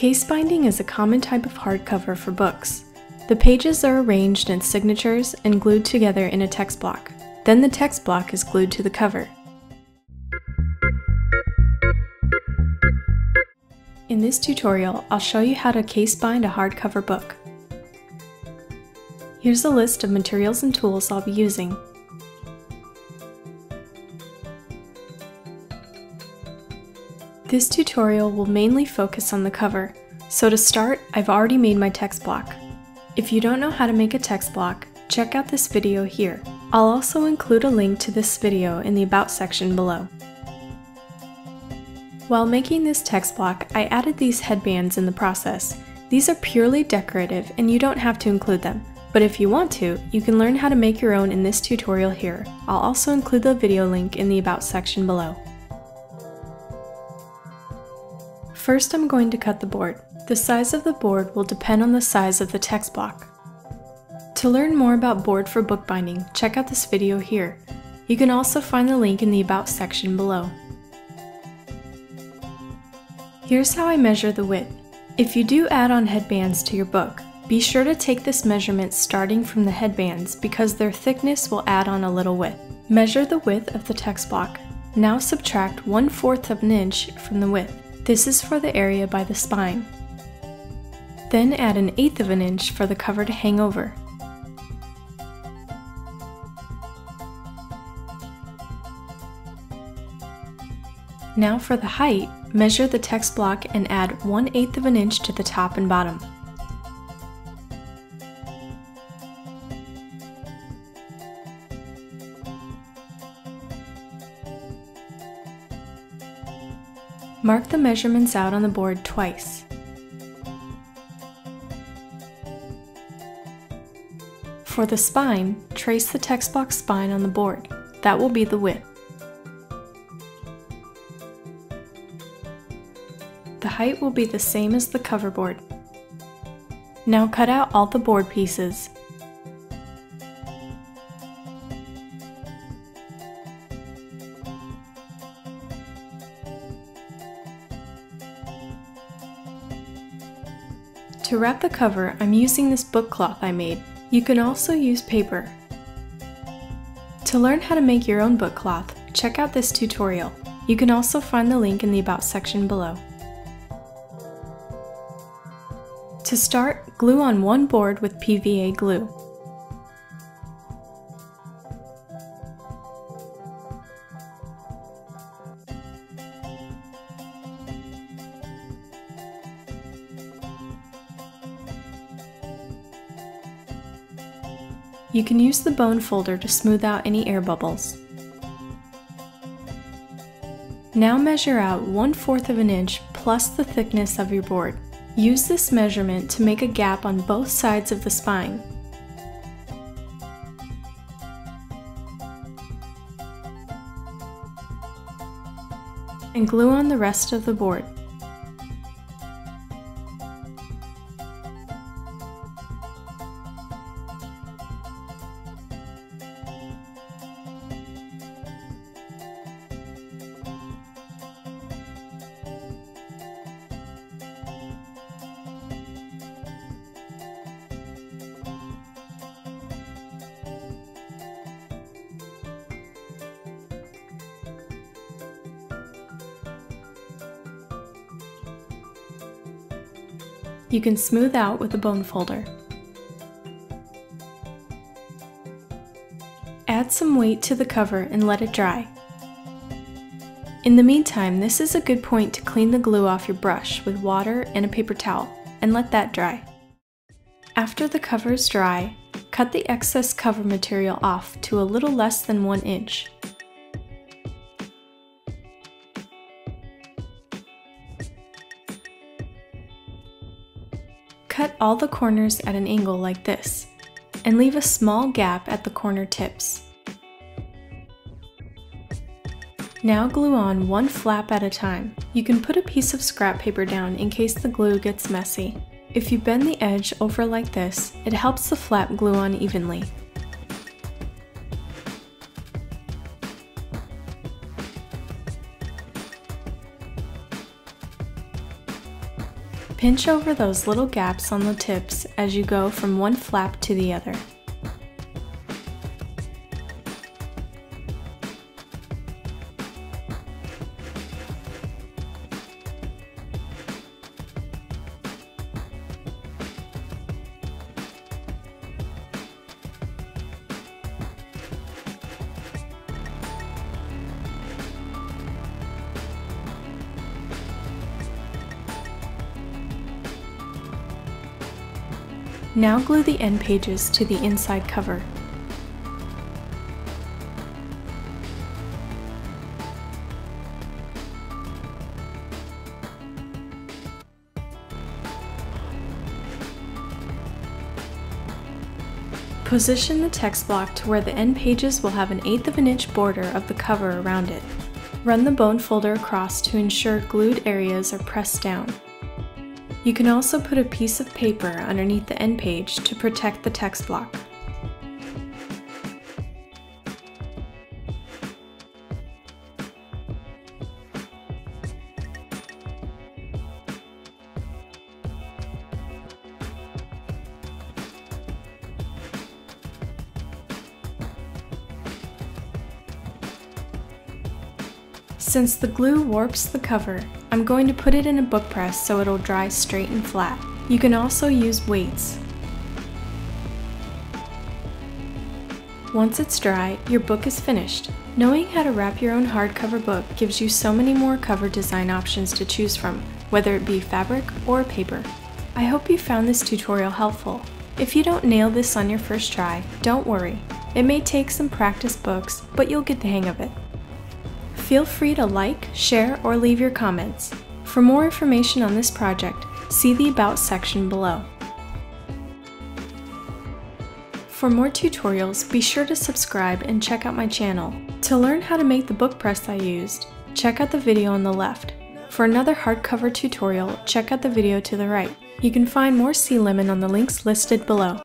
Case binding is a common type of hardcover for books. The pages are arranged in signatures and glued together in a text block. Then the text block is glued to the cover. In this tutorial, I'll show you how to case bind a hardcover book. Here's a list of materials and tools I'll be using. This tutorial will mainly focus on the cover, so to start, I've already made my text block. If you don't know how to make a text block, check out this video here. I'll also include a link to this video in the About section below. While making this text block, I added these headbands in the process. These are purely decorative and you don't have to include them, but if you want to, you can learn how to make your own in this tutorial here. I'll also include the video link in the About section below. First, I'm going to cut the board. The size of the board will depend on the size of the text block. To learn more about board for bookbinding, check out this video here. You can also find the link in the About section below. Here's how I measure the width. If you do add on headbands to your book, be sure to take this measurement starting from the headbands because their thickness will add on a little width. Measure the width of the text block. Now subtract 1/4 of an inch from the width. This is for the area by the spine. Then add 1/8 of an inch for the cover to hang over. Now for the height, measure the text block and add 1/8 of an inch to the top and bottom. Mark the measurements out on the board twice. For the spine, trace the text block spine on the board. That will be the width. The height will be the same as the cover board. Now cut out all the board pieces. To wrap the cover, I'm using this book cloth I made. You can also use paper. To learn how to make your own book cloth, check out this tutorial. You can also find the link in the About section below. To start, glue on one board with PVA glue. You can use the bone folder to smooth out any air bubbles. Now measure out 1/4 of an inch plus the thickness of your board. Use this measurement to make a gap on both sides of the spine. And glue on the rest of the board. You can smooth out with a bone folder. Add some weight to the cover and let it dry. In the meantime, this is a good point to clean the glue off your brush with water and a paper towel and let that dry. After the cover is dry, cut the excess cover material off to a little less than 1 inch. Cut all the corners at an angle like this, and leave a small gap at the corner tips. Now glue on one flap at a time. You can put a piece of scrap paper down in case the glue gets messy. If you bend the edge over like this, it helps the flap glue on evenly. Pinch over those little gaps on the tips as you go from one flap to the other. Now glue the end pages to the inside cover. Position the text block to where the end pages will have an 1/8 of an inch border of the cover around it. Run the bone folder across to ensure glued areas are pressed down. You can also put a piece of paper underneath the end page to protect the text block. Since the glue warps the cover, I'm going to put it in a book press so it'll dry straight and flat. You can also use weights. Once it's dry, your book is finished. Knowing how to wrap your own hardcover book gives you so many more cover design options to choose from, whether it be fabric or paper. I hope you found this tutorial helpful. If you don't nail this on your first try, don't worry. It may take some practice books, but you'll get the hang of it. Feel free to like, share, or leave your comments. For more information on this project, see the About section below. For more tutorials, be sure to subscribe and check out my channel. To learn how to make the book press I used, check out the video on the left. For another hardcover tutorial, check out the video to the right. You can find more sea lemon on the links listed below.